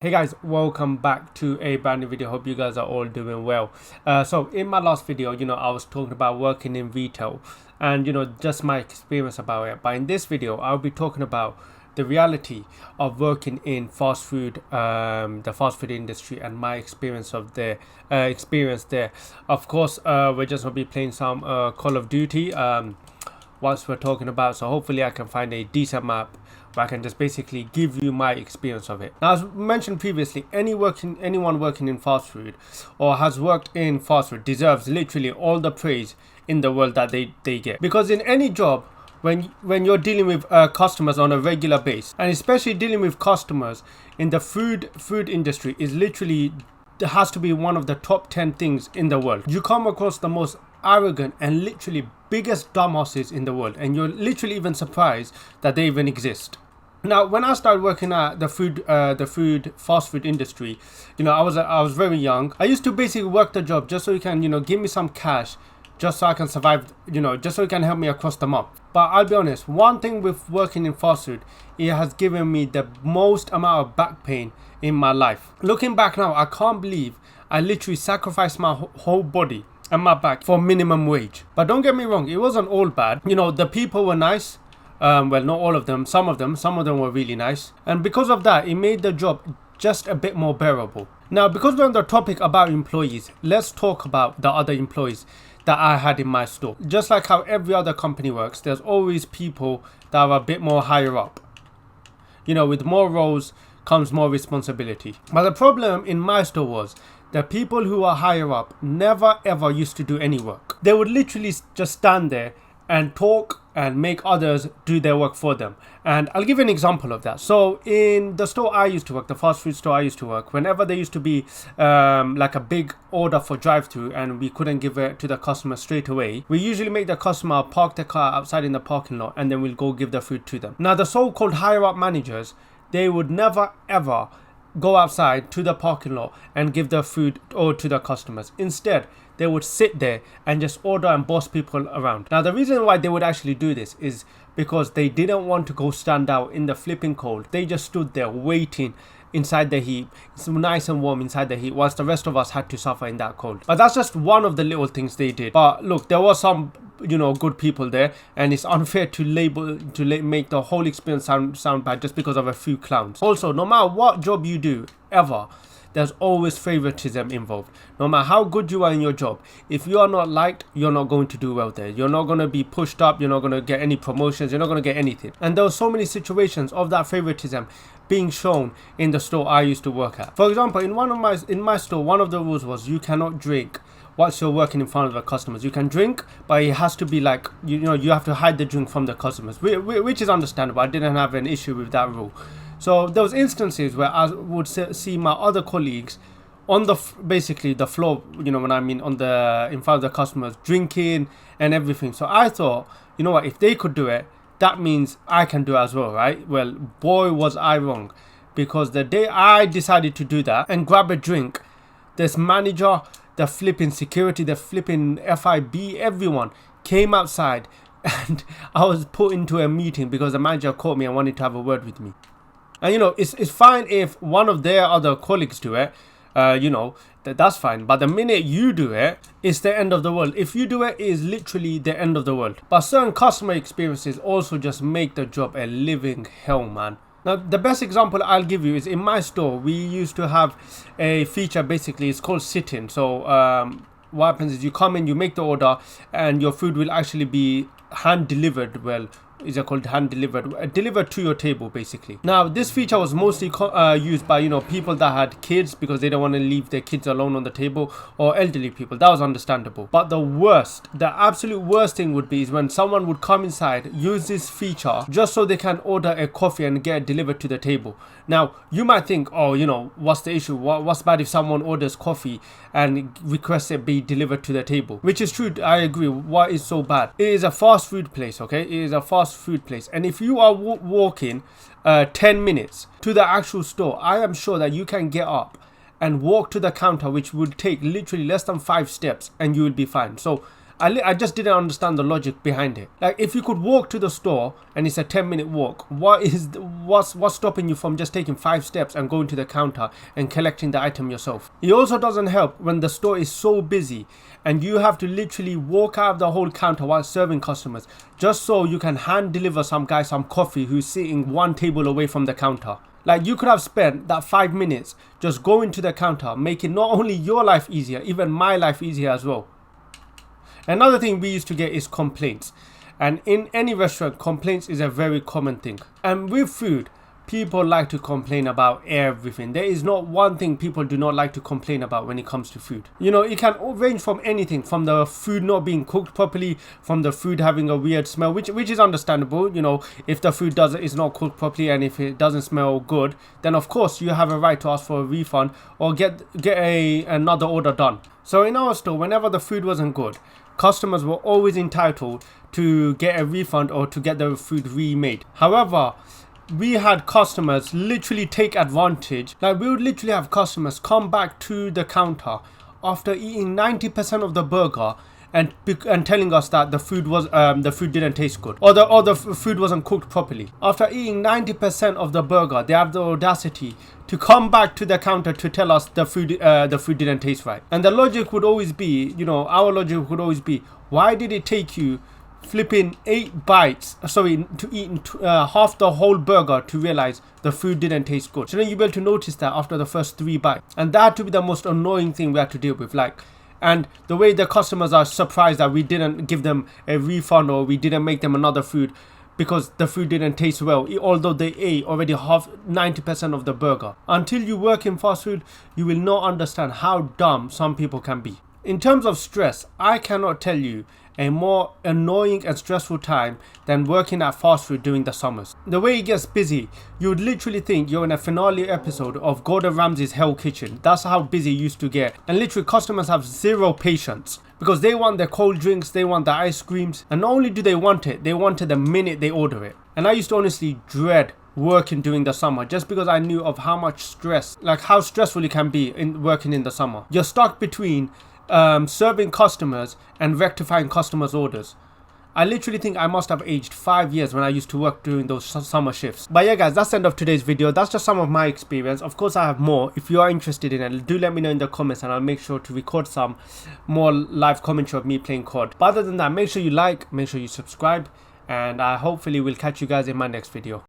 Hey guys, welcome back to a brand new video. Hope you guys are all doing well. So in my last video, I was talking about working in retail and just my experience about it. But in this video, I'll be talking about the reality of working in fast food, the fast food industry, and my experience of the experience there. Of course, we're just gonna be playing some Call of Duty. Whilst we're talking about, so hopefully I can find a decent map where I can just basically give you my experience of it. Now, as mentioned previously, anyone working in fast food or has worked in fast food deserves literally all the praise in the world that they get, because in any job, when you're dealing with customers on a regular basis, and especially dealing with customers in the food industry, is literally has to be one of the top 10 things in the world. You come across the most arrogant and literally biggest dumbasses in the world, and you're literally even surprised that they even exist. Now, when I started working at the fast food industry, I was very young. I used to basically work the job just so you can give me some cash, just so I can survive, just so you can help me across the month. But I'll be honest, one thing with working in fast food, it has given me the most amount of back pain in my life. Looking back now, I can't believe I literally sacrificed my whole body and my back for minimum wage. But don't get me wrong, it wasn't all bad. The people were nice. Well, not all of them. Some of them were really nice. And because of that, it made the job just a bit more bearable. Now, because we're on the topic about employees, let's talk about the other employees that I had in my store. Just like how every other company works, there's always people that are a bit more higher up. With more roles comes more responsibility. But the problem in my store was the people who are higher up never ever used to do any work. They would literally just stand there and talk and make others do their work for them. And I'll give you an example of that. So in the store I used to work, the fast food store I used to work, whenever there used to be like a big order for drive-through and we couldn't give it to the customer straight away, we usually make the customer park the car outside in the parking lot, and then we'll go give the food to them. Now, the so-called higher up managers, they would never ever go outside to the parking lot and give the food or to the customers. Instead, they would sit there and just order and boss people around. Now, the reason why they would actually do this is because they didn't want to go stand out in the flipping cold. They just stood there waiting inside the heat. It's nice and warm inside the heat, whilst the rest of us had to suffer in that cold. But that's just one of the little things they did. But look, there was some good people there, and it's unfair to make the whole experience sound bad just because of a few clowns. Also, no matter what job you do ever, there's always favoritism involved. No matter how good you are in your job, if you are not liked, you're not going to do well there. You're not going to be pushed up. You're not going to get any promotions. You're not going to get anything. And there were so many situations of that favoritism being shown in the store I used to work at. For example, in my store, one of the rules was you cannot drink whilst you're working in front of the customers. You can drink, but it has to be like, you have to hide the drink from the customers, which is understandable. I didn't have an issue with that rule. So there was instances where I would see my other colleagues on basically the floor, when I mean on in front of the customers, drinking and everything. So I thought, what, if they could do it, that means I can do it as well, right? Well, boy, was I wrong, because the day I decided to do that and grab a drink, this manager, the flipping security, the flipping FIB, everyone came outside, and I was put into a meeting because the manager called me and wanted to have a word with me. And it's fine if one of their other colleagues do it, that's fine. But the minute you do it, it's the end of the world. If you do it, it is literally the end of the world. But certain customer experiences also just make the job a living hell, man. Now, the best example I'll give you is in my store, we used to have a feature, basically, it's called sit-in. So what happens is you come in, you make the order, and your food will actually be hand delivered. Well, is it called hand delivered? Delivered to your table, basically. Now, this feature was mostly used by people that had kids because they don't want to leave their kids alone on the table, or elderly people. That was understandable. But the absolute worst thing would be is when someone would come inside, use this feature just so they can order a coffee and get it delivered to the table. Now, you might think, oh, what's the issue? What's bad if someone orders coffee and requests it be delivered to the table? Which is true, I agree. What is so bad? It is a fast food place, okay? It is a fast food place. And if you are walking 10 minutes to the actual store, I am sure that you can get up and walk to the counter, which would take literally less than 5 steps, and you will be fine. So I just didn't understand the logic behind it. Like, if you could walk to the store and it's a 10-minute walk, what's stopping you from just taking 5 steps and going to the counter and collecting the item yourself? It also doesn't help when the store is so busy and you have to literally walk out of the whole counter while serving customers just so you can hand deliver some guy some coffee who's sitting one table away from the counter. Like, you could have spent that 5 minutes just going to the counter, making not only your life easier, even my life easier as well. Another thing we used to get is complaints. And in any restaurant, complaints is a very common thing. And with food, people like to complain about everything. There is not one thing people do not like to complain about when it comes to food. You know, it can range from anything, from the food not being cooked properly, from the food having a weird smell, which is understandable. You know, if the food is not cooked properly and if it doesn't smell good, then of course you have a right to ask for a refund or get another order done. So in our store, whenever the food wasn't good, customers were always entitled to get a refund or to get the food remade. However, we had customers literally take advantage. Like, we would literally have customers come back to the counter after eating 90% of the burger and telling us that the food didn't taste good, or the food wasn't cooked properly. After eating 90% of the burger, they have the audacity to come back to the counter to tell us the food didn't taste right. And the logic would always be, you know, our logic would always be, why did it take you flipping 8 bites, to eat half the whole burger to realize the food didn't taste good? Shouldn't you be able to notice that after the first 3 bites? And that had to be the most annoying thing we had to deal with. Like, and the way the customers are surprised that we didn't give them a refund or we didn't make them another food because the food didn't taste well, although they ate already 90% of the burger. Until you work in fast food, you will not understand how dumb some people can be. In terms of stress, I cannot tell you a more annoying and stressful time than working at fast food during the summers. The way it gets busy, you would literally think you're in a finale episode of Gordon Ramsay's Hell Kitchen. That's how busy it used to get. And literally, customers have zero patience because they want their cold drinks, they want their ice creams, and not only do they want it the minute they order it. And I used to honestly dread working during the summer just because I knew of how much stress, like how stressful it can be in working in the summer. You're stuck between serving customers and rectifying customers' orders. I literally think I must have aged 5 years when I used to work during those summer shifts. But yeah guys, that's the end of today's video. That's just some of my experience. Of course I have more. If you are interested in it, do let me know in the comments and I'll make sure to record some more live commentary of me playing COD. But other than that, make sure you like, make sure you subscribe, and I hopefully will catch you guys in my next video.